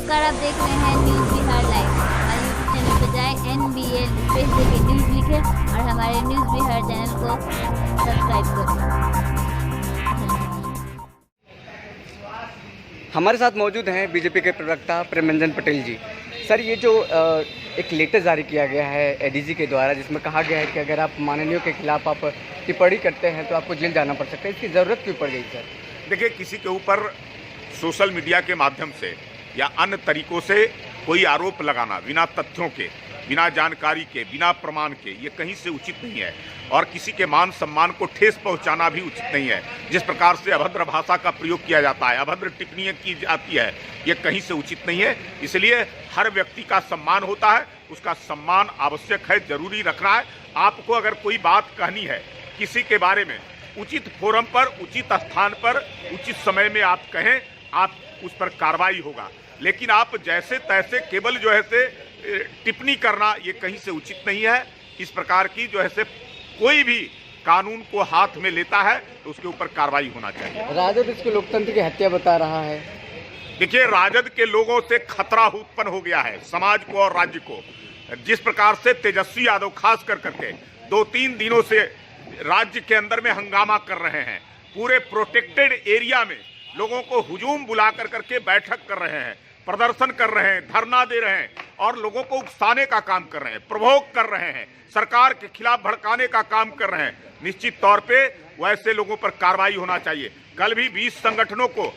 नमस्कार, आप देख रहे हैं न्यूज़ बिहार लाइव। हमारे यूट्यूब चैनल पर जाएं, NBL स्पेस देके न्यूज़ लिखें और हमारे न्यूज़ बिहार चैनल को सब्सक्राइब करें। हमारे साथ मौजूद हैं बीजेपी के प्रवक्ता प्रेमरंजन पटेल जी। सर, ये जो एक लेटर जारी किया गया है ADG के द्वारा, जिसमें कहा गया है कि अगर आप माननीयों के खिलाफ आप टिप्पणी करते हैं तो आपको जेल जाना पड़ सकता है, इसकी ज़रूरत क्यों पड़ गई सर? देखिए, किसी के ऊपर सोशल मीडिया के माध्यम से या अन्य तरीकों से कोई आरोप लगाना बिना तथ्यों के, बिना जानकारी के, बिना प्रमाण के, ये कहीं से उचित नहीं है। और किसी के मान सम्मान को ठेस पहुंचाना भी उचित नहीं है। जिस प्रकार से अभद्र भाषा का प्रयोग किया जाता है, अभद्र टिप्पणियां की जाती है, ये कहीं से उचित नहीं है। इसलिए हर व्यक्ति का सम्मान होता है, उसका सम्मान आवश्यक है, जरूरी रखना है। आपको अगर कोई बात कहनी है किसी के बारे में, उचित फोरम पर, उचित स्थान पर, उचित समय में आप कहें, आप उस पर कार्रवाई होगा। लेकिन आप जैसे तैसे केवल जो है से टिप्पणी करना, ये कहीं से उचित नहीं है। इस प्रकार की जो है से कोई भी कानून को हाथ में लेता है तो उसके ऊपर कार्रवाई होना चाहिए। राजद इसको लोकतंत्र की हत्या बता रहा है। देखिए, राजद के लोगों से खतरा उत्पन्न हो गया है समाज को और राज्य को। जिस प्रकार से तेजस्वी यादव खास कर करके 2-3 दिनों से राज्य के अंदर में हंगामा कर रहे हैं, पूरे प्रोटेक्टेड एरिया में लोगों को हुजूम बुला कर करके बैठक कर रहे हैं, प्रदर्शन कर रहे हैं, धरना दे रहे हैं और लोगों को उकसाने का काम कर रहे हैं, प्रवोक कर रहे हैं, सरकार के खिलाफ भड़काने का काम कर रहे हैं। निश्चित तौर पे वैसे लोगों पर कार्रवाई होना चाहिए। कल भी 20 संगठनों को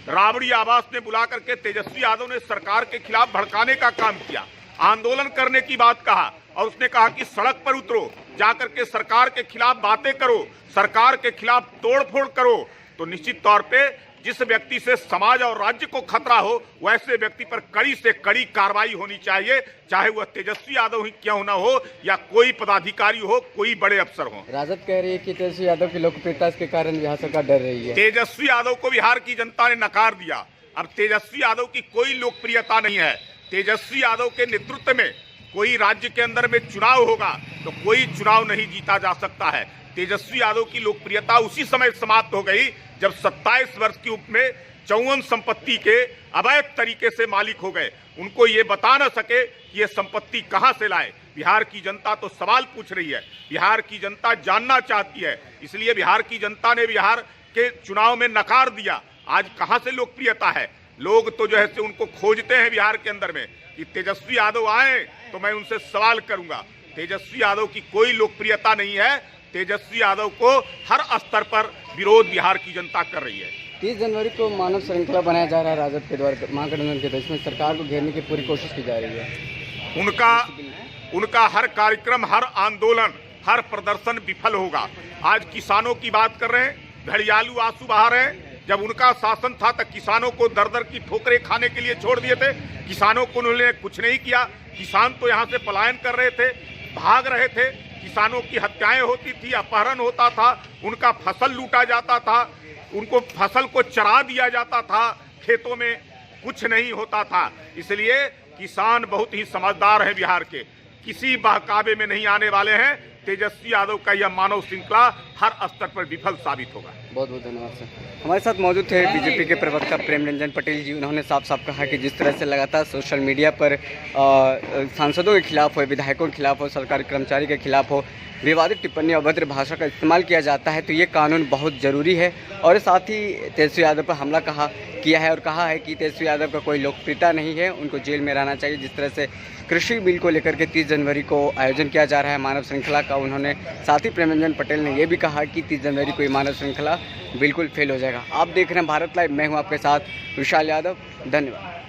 राबड़ी आवास में बुला करके तेजस्वी यादव ने सरकार के खिलाफ भड़काने का काम किया, आंदोलन करने की बात कहा और उसने कहा कि सड़क पर उतरो, जाकर के सरकार के खिलाफ बातें करो, सरकार के खिलाफ तोड़फोड़ करो। तो निश्चित तौर पे जिस व्यक्ति से समाज और राज्य को खतरा हो, वैसे व्यक्ति पर कड़ी से कड़ी कार्रवाई होनी चाहिए, चाहे वह तेजस्वी यादव ही क्यों ना हो या कोई पदाधिकारी हो, कोई बड़े अफसर हो। राजद कह रही है कि तेजस्वी यादव की लोकप्रियता के कारण बिहार सरकार डर रही है। तेजस्वी यादव को बिहार की जनता ने नकार दिया। अब तेजस्वी यादव की कोई लोकप्रियता नहीं है। तेजस्वी यादव के नेतृत्व में कोई राज्य के अंदर में चुनाव होगा तो कोई चुनाव नहीं जीता जा सकता है। तेजस्वी यादव की लोकप्रियता उसी समय समाप्त हो गई जब 27 वर्ष की उम्र में 54 संपत्ति के अवैध तरीके से मालिक हो गए। उनको ये बता न सके कि ये संपत्ति कहां से लाए। बिहार की जनता तो सवाल पूछ रही है, बिहार की जनता जानना चाहती है। इसलिए बिहार की जनता ने बिहार के चुनाव में नकार दिया। आज कहां से लोकप्रियता है? लोग तो जो है से उनको खोजते हैं बिहार के अंदर में कि तेजस्वी यादव आए तो मैं उनसे सवाल करूंगा। तेजस्वी यादव की कोई लोकप्रियता नहीं है। तेजस्वी यादव को हर स्तर पर विरोध बिहार की जनता कर रही है। 30 जनवरी को मानव श्रृंखला बनाया जा रहा है राजद के द्वारा महागठबंधन के द्वारा, इसमें सरकार को घेरने की पूरी कोशिश की जा रही है। उनका हर कार्यक्रम, हर आंदोलन, हर प्रदर्शन विफल होगा। आज किसानों की बात कर रहे हैं, घड़ियालू आंसू बहा रहे हैं। जब उनका शासन था तो किसानों को दर दर की ठोकरें खाने के लिए छोड़ दिए थे। किसानों को उन्होंने कुछ नहीं किया। किसान तो यहाँ से पलायन कर रहे थे, भाग रहे थे। किसानों की हत्याएं होती थी, अपहरण होता था, उनका फसल लूटा जाता था, उनको फसल को चरा दिया जाता था, खेतों में कुछ नहीं होता था। इसलिए किसान बहुत ही समझदार हैं बिहार के, किसी बहकावे में नहीं आने वाले हैं। तेजस्वी यादव का यह मानव श्रृंखला हर स्तर पर विफल साबित होगा। बहुत बहुत धन्यवाद सर। हमारे साथ मौजूद थे बीजेपी के प्रवक्ता प्रेमरंजन पटेल जी। उन्होंने साफ साफ कहा कि जिस तरह से लगातार सोशल मीडिया पर सांसदों के खिलाफ हो, विधायकों के खिलाफ हो, सरकारी कर्मचारी के खिलाफ हो, विवादित टिप्पणी, अभद्र भाषा का इस्तेमाल किया जाता है, तो ये कानून बहुत ज़रूरी है। और साथ ही तेजस्वी यादव पर हमला किया है और कहा है कि तेजस्वी यादव का कोई लोकप्रियता नहीं है, उनको जेल में रहना चाहिए। जिस तरह से कृषि बिल को लेकर के 30 जनवरी को आयोजन किया जा रहा है मानव श्रृंखला का, उन्होंने साथ ही प्रेमरंजन पटेल ने यह भी कहा कि 30 जनवरी को ये मानव श्रृंखला बिल्कुल फेल हो जाएगा। आप देख रहे हैं भारत लाइव, मैं हूँ आपके साथ विशाल यादव। धन्यवाद।